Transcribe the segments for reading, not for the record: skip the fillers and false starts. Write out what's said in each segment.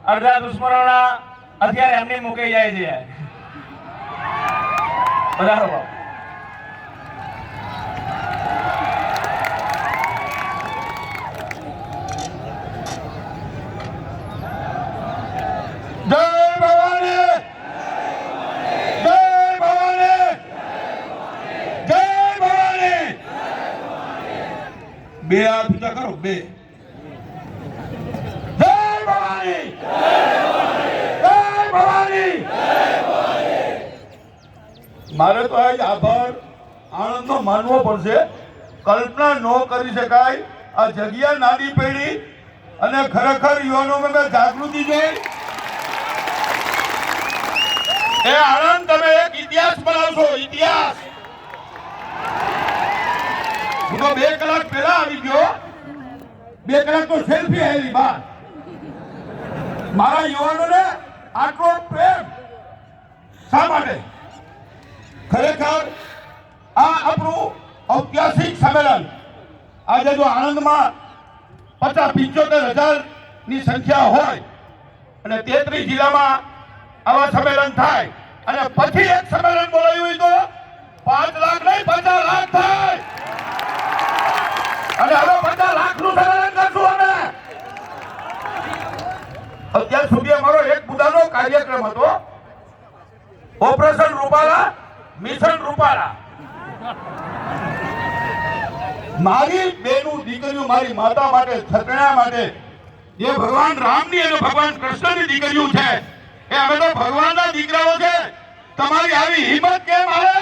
અડધા દુશ્મનોના હથિયાર એમને મૂકી જાય છે. પધારો બાપુ. જય ભવાની, જય ભવાની, જય ભવાની. બે હાથ ઊંચા કરો, બે. જય ભવાની, જય ભવાની. મારે તો આજ આભાર આણંદનો માનવો પડશે. કલ્પના ન કરી શકાય આ જગ્યા નાની પડી અને ખરેખર યુવાનોમાં મેં જાગૃતિ જોઈ. એ આણંદ તમે એક ઇતિહાસ બનાવશો, ઇતિહાસ. હું તો 2 કલાક પહેલા આવી ગયો. 2 કલાક તો સેલ્ફી આવેલી બહાર. મારા યુવાનોને આટલો પ્રેમ શા માટે? ખરેખર આ આપણું ઐતિહાસિક સંમેલન. આજે જો આણંદમાં 50-75 હજારની સંખ્યા હોય અને 33 જિલ્લામાં આવા સંમેલન થાય અને પછી એક સંમેલન બોલાવ્યું હોય તો 5 લાખ નહીં 50 લાખ થાય. અને હવે 50 લાખનું સંમેલન કરશું અમે. અત્યાર સુધી અમારો એક મુદ્દાનો કાર્યક્રમ હતો, ઓપરેશન રૂપાલા, મિશન રૂપાલા. મારી બેનું દીકરીઓ, મારી માતા માટે, છત્રણા માટે, જે ભગવાન રામની અને ભગવાન કૃષ્ણની દીકરીઓ છે, એ અમે તો ભગવાનના દીકરાઓ છે. તમારી આવી હિંમત કેમ આવે?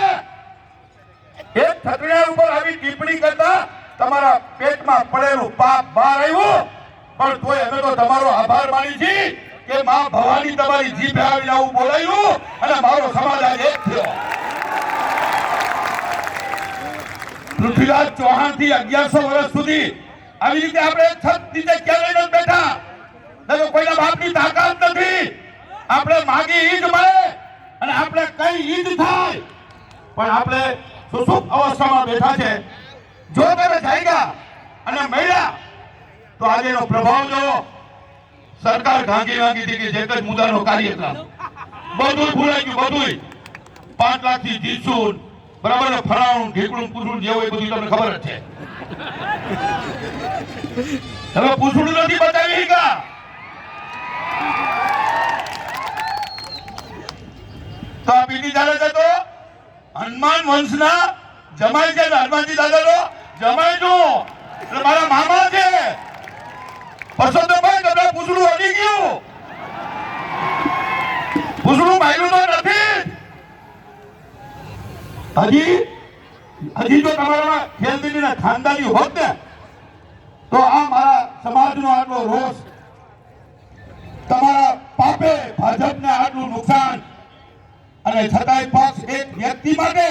એક છત્રણા ઉપર આવી ટિપ્પણી કરતા તમારા પેટમાં પડેલું પાપ બહાર આવ્યું, પણ તોય અમે તો તમારો આભાર માની છીએ કે માં ભવાની તમારી જીભે આવીને આવું બોલાયું અને મારો સમાજ આજે એક થયો. પૃથ્વીરાજ ચૌહાણ થી 1100 વર્ષ સુધી આવી રીતે આપણે છત નીચે ક્યાં લઈને બેઠા. કોઈના બાપની તાકાત નથી. આપણે માગી ઈદ મળે અને આપણે કઈ ઈદ થાય, પણ આપણે સુસુપ્ત અવસ્થામાં બેઠા છે. જો તમે જાગ્યા અને મળ્યા તો આજે એનો પ્રભાવ જોવો. સરકાર ગાંગી વાગી હતી કે એક જ મુદ્દાનો કાર્યક્રમ, બધું ભૂલાઈ ગયું. બધું 5 લાખથી જીતશું, બરાબર ને, ફરાણું ઢીકણું પૂછડું જેવું એ બધું તમને ખબર જ છે. હવે પૂછડું નથી બતાવી ગયા. તો આ પીટી ચાલે છે તો હનુમાન વંશના જમાઈ છે. હનુમાનજી દાદાનો જમાઈ છું એટલે મારા મામા છે. પરસોત્તમભાઈ તમને પૂછડું અડી ગયું, પૂછડું માર્યું તો નથી. હજી જો તમારામાં ખેલદીલીના ખાનદાની હોત ને તો આ મારા સમાજનો આટલો રોષ, તમારા પાપે ભાજપને આટલું નુકસાન, અને છતાંય પક્ષ એક વ્યક્તિ માટે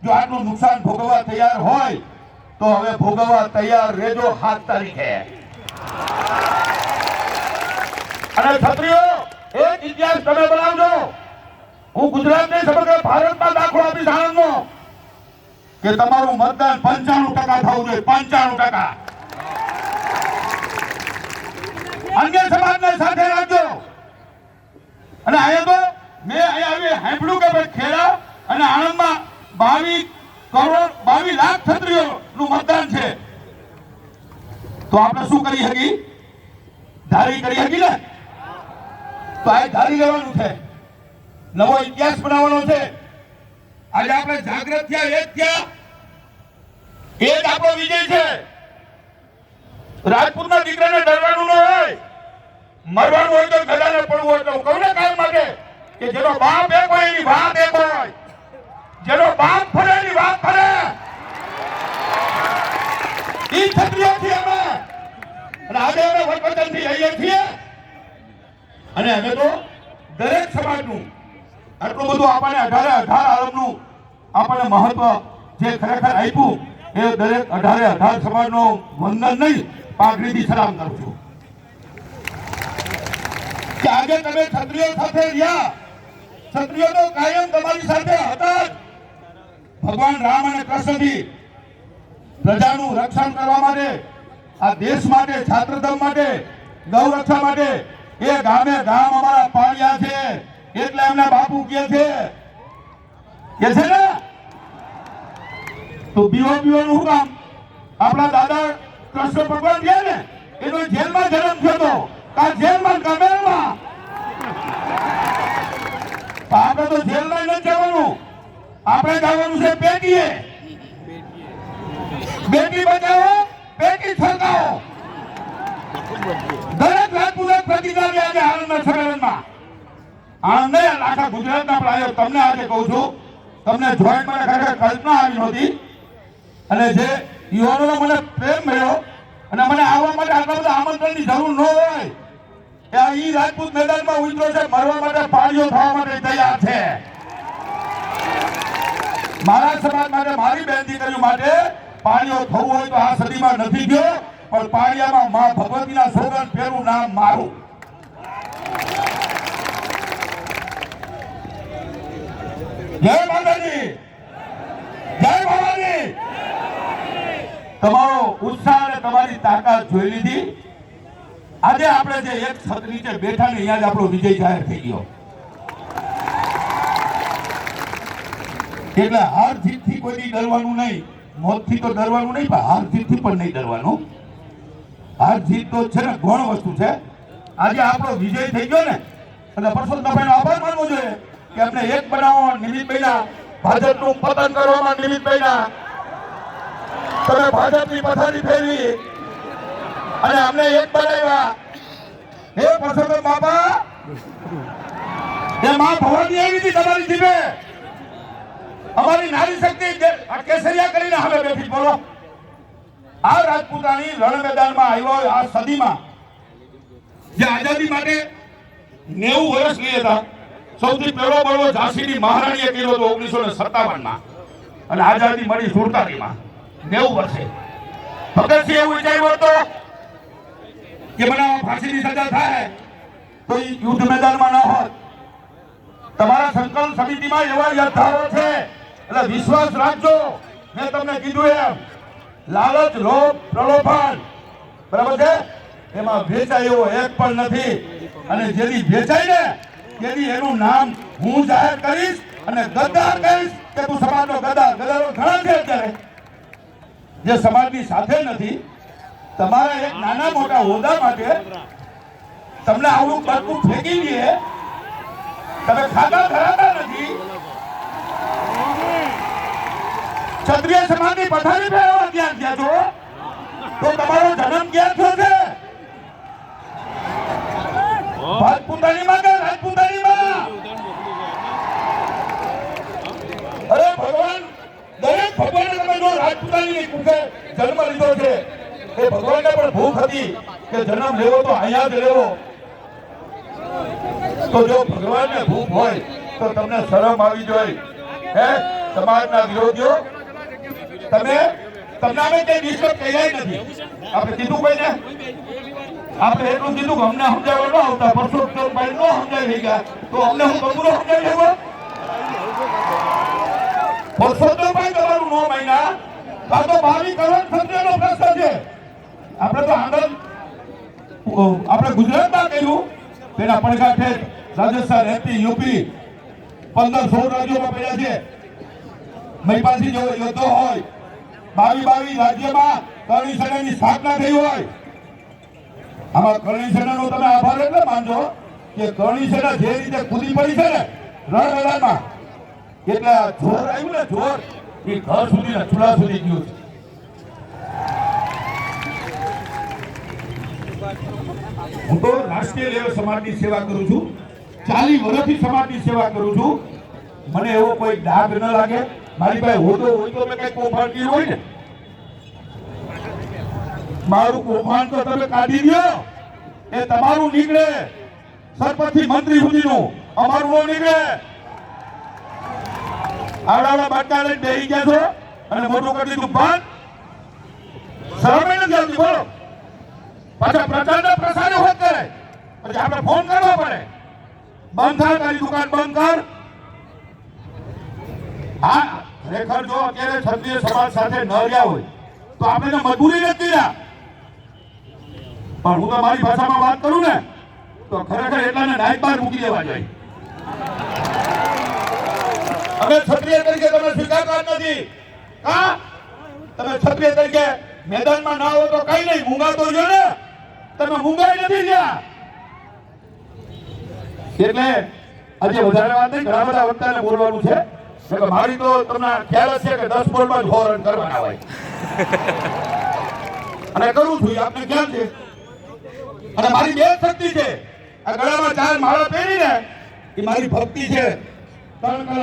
જો આટલું નુકસાન ભોગવવા તૈયાર હોય તો હવે ભોગવવા તૈયાર રહેજો 7 તારીખે. અને છત્રીઓ એક ઇતિહાસ તમે બનાવજો. હું ગુજરાતની સમગ્ર ભારતમાં દાખલો આપીશ આણંદનો કે તમારું મતદાન 95% થવું જોઈએ. 95%. અન્ય સમાજને સાથે રાખજો. અને અહીંયા તો મેં અહીંયા આવી સાંભળ્યું કે ભાઈ ખેડા અને આણંદમાં 22 લાખ છત્રીઓનું મતદાન છે. તો આપણે શું કરી શકી? ધારી કરી શકી ને? તો આ ધારી લેવાનું છે, નવો ઇતિહાસ બનાવવાનો છે. આજે આપણે જાગૃત થયા, એક થયા, એ જ આપણો વિજય છે. રાજપૂતના દીકરાને ડરવાનું ન હોય, મરવાનું હોય તો ગધાને પડવું હોય. તો કહું ને કાયમ માટે કે જેનો બાપ એક હોય એની વાત એક હોય, જેનો બાપ ફરે એની વાત ફરે. ઈ ક્ષત્રિયોથી અમે અને આજે અમે વચવચનથી લઈએ છીએ. અને અમે તો દરેક સમાજનું આટલું બધું આપણને 18 આલમનું આપણને મહત્વ જે ખરેખર આપ્યું એ દરેક 18 સમાજનો વંદન નહીં, પાઘડીથી સલામ કરું છું કે આજે તમે ક્ષત્રિયો સાથે રહ્યા. ક્ષત્રિયો તો કાયમ તમારી સાથે હતા. ભગવાન રામ અને કૃષ્ણથી પ્રજાનું રક્ષણ કરવા માટે, આ દેશ માટે, છાત્રધમ માટે, ગૌ રક્ષા માટે એ ગામે ગામ અમારા પાળિયા છે એટલે એમને બાપુ કહે છે ને તો બીઓ નું શું કામ? આપણા દાદા કૃષ્ણ ભગવાન ગયા ને એનો જેલમાં જન્મ થયો હતો, કા જેલમાં કમેલમાં. આપણે તો જેલમાં નથી જવાનું, આપણે જવાનું છે પેટીએ. બેટી બચાવો બેટી છોડાવો. દરેક રાજપૂત પ્રતિકાર આજે આણંદના સંમેલનમાં આણંદ નહીં આખા ગુજરાતના આપણે આવ્યો. તમને આજે કહું છું, તમને જોઈન્ટ મને ખરેખર કલ્પના આવી નહોતી અને જે યુવાનોનો મને પ્રેમ મળ્યો અને મને આવવા માટે આટલા બધા આમંત્રણની જરૂર ન હોય એ ઈ રાજપૂત મેદાનમાં ઉતર્યો છે, મરવા માટે પાળીઓ થવા માટે તૈયાર છે. મારા સમાજ માટે મારી બેન દીકરીઓ માટે પાળીઓ થવું હોય તો આ સદીમાં નથી ગયો, પણ પાળિયામાં માં ભગવતીના સોગંદ પેરું નામ મારું. જય માતાજી, જય ભવાની. તમારો ઉત્સાહ અને તમારી તાકાત જોઈ લીધી. આજે આપણે જે એક છત નીચે બેઠા ને અહીંયા જ આપણો વિજય જાહેર થઈ ગયો. એટલે હાર જીત થી કોઈ ડરવાનું નહીં, મોત થી તો ડરવાનું નહીં, પણ હાર જીત થી પણ નહીં ડરવાનું. હાર જીત તો છે ને ગૌણ વસ્તુ છે. આજે આપણો વિજય થઈ ગયો ને એટલે પરસોત્તમભાઈનો આભાર માનવો જોઈએ કે આપણે એક બનાવવા નિમિત્ત બન્યા, ભાજપનું પતન કરવામાં નિમિત્ત બન્યા. તમે ભાજપની પથારી ફેરવી અને અમને એક બનાવ્યા. હે પરસોત્તમ બાપા, એ માં ભવાની આવી હતી તમારી જીભે. અમારી નારી શક્તિ આ કેસરિયા કરીને હવે બેઠી. બોલો, આ રાજપૂતાણી રણ મેદાનમાં આવ્યો આ સદીમાં જે આઝાદી માટે 90 વર્ષ લઈ હતા. સૌથી પહેલો બળવો ઝાંસીની મહારાણીએ કર્યો હતો 1957માં અને આઝાદી મળી 47માં. 90 વર્ષે ભગતસિંહ એવું વિચાર્યું હતો કે મને ફાંસીની સજા થાય તો યુદ્ધ મેદાનમાં ન હોત. તમારા સંકલ્પ સમિતિમાં એવા યોદ્ધાઓ છે એટલે વિશ્વાસ રાખજો. મેં તમને કીધું એમ લાલચ, લોભ, પ્રલોભન બરાબર છે એમાં વેચાય એવો એક પણ નથી. અને જેથી વેચાય ને તેથી એનું નામ હું જાહેર કરીશ અને ગદ્દાર કહીશ કે તું સમાજનો ગદ્દાર. ગદ્દારો ઘણા છે અત્યારે જે સમાજની સાથે નથી. તમારા એક નાના મોટા હોદ્દા માટે તમને આવડું બટકું ફેંકી દે, તમે ખાતા ધરાતા નથી. ક્ષત્રિય સમાજની પથારી ફેરવવા ક્યાં ગયા છો તો તમારો જન્મ ક્યાં થયો છે? રાજપૂતાણીમાં કે રાજપૂતાણીમાં? અરે ભગવાન, દરેક ભગવાને તમે જો રાજપૂતાણીની કુખે જન્મ લીધો છે એ ભગવાનને પણ ભૂખ હતી કે જન્મ લેવો તો અહીંયા જ લેવો. તો જો ભગવાનને ભૂખ હોય તો તમને શરમ આવી જોઈએ. હે સમાજના વિરોધીઓ, તમને અમે કઈ ડિસ્ટર્બ કર્યા નથી. આપણે કીધું કોઈને, આપણે એટલું કીધું કે અમને સમજાવવા ન આવતા, પરસોત્તમભાઈ ન સમજાવી ગયા તો અમને હું કબૂરો સમજાવી લેવો. પરસોત્તમભાઈ તમારું 9 મહિના આ તો 22 કરોડ ક્ષત્રિયનો પ્રશ્ન છે. આપણે તો આનંદ આપણે ગુજરાતમાં કર્યું તેના પડઘા ઠેઠ રાજસ્થાન, MP, UP 15-16 રાજ્યોમાં પડ્યા છે. મહિપાલસિંહ જેવો યોદ્ધો હોય, 22 રાજ્યમાં કરણી સેનાની સ્થાપના થઈ હોય. આમાં કરણી સેનાનો તમે આભાર એટલે માનજો કે કરણી સેના જે રીતે કૂદી પડી છે ને રણ મેદાનમાં, એટલે જોર આવ્યું ને જોર એ ઘર સુધી ને ચૂલા સુધી ગયું છે. હું તો રાષ્ટ્રીય લેવલ સમાજની સેવા કરું છું, 40 વર્ષથી સમાજની સેવા કરું છું. મને એવો કોઈ ડાઘ ન લાગે. મારી પાસે હોતો હોય તો મેં કઈ કૌભાંડ કર્યું હોય ને, મારું કૌભાંડ તો તમે કાઢી દો. એ તમારું નીકળે, સરપંચથી મંત્રી સુધીનું અમારું ન નીકળે. આવડા બાટકા લઈને બેસી ગયા છો અને મોટું કરી દીધું બંધ. શરમ નથી આવતી? બોલો. પાછા પ્રચારના પ્રસારે હોત કરે પછી આપણે ફોન કરવો પડે, બંધ થાય તારી દુકાન બંધ કર. હા, ખરેખર જો અત્યારે ક્ષત્રિય સમાજ સાથે ન રહ્યા હોય તો આપણે મજબૂરી નથી રહ્યા. પણ હું તો મારી ભાષામાં વાત કરું ને તો ખરેખર એટલાને નાઈટ બાર મૂકી દેવા જોઈએ. અમે ક્ષત્રિય તરીકે તમે સ્વીકારતા જ નથી. કા તમે ક્ષત્રિય તરીકે મેદાનમાં ના હો તો કઈ નહીં, મૂંગા તો જો ને, તમે મૂંગાઈ નથી ગયા. એટલે આજે વધારે વાત નહીં, ઘણા બધા વક્તાને બોલવાનું છે. મારી તો તમને ખ્યાલ જ છે કે 10 બોલમાં જ 4 રન કરવાના હોય અને કરું છું, આપને ખ્યાલ છે. અને મારી બે શક્તિ છે, આ ગળામાં 4 માળા પહેરીને એ મારી ભક્તિ છે. 3 કલાક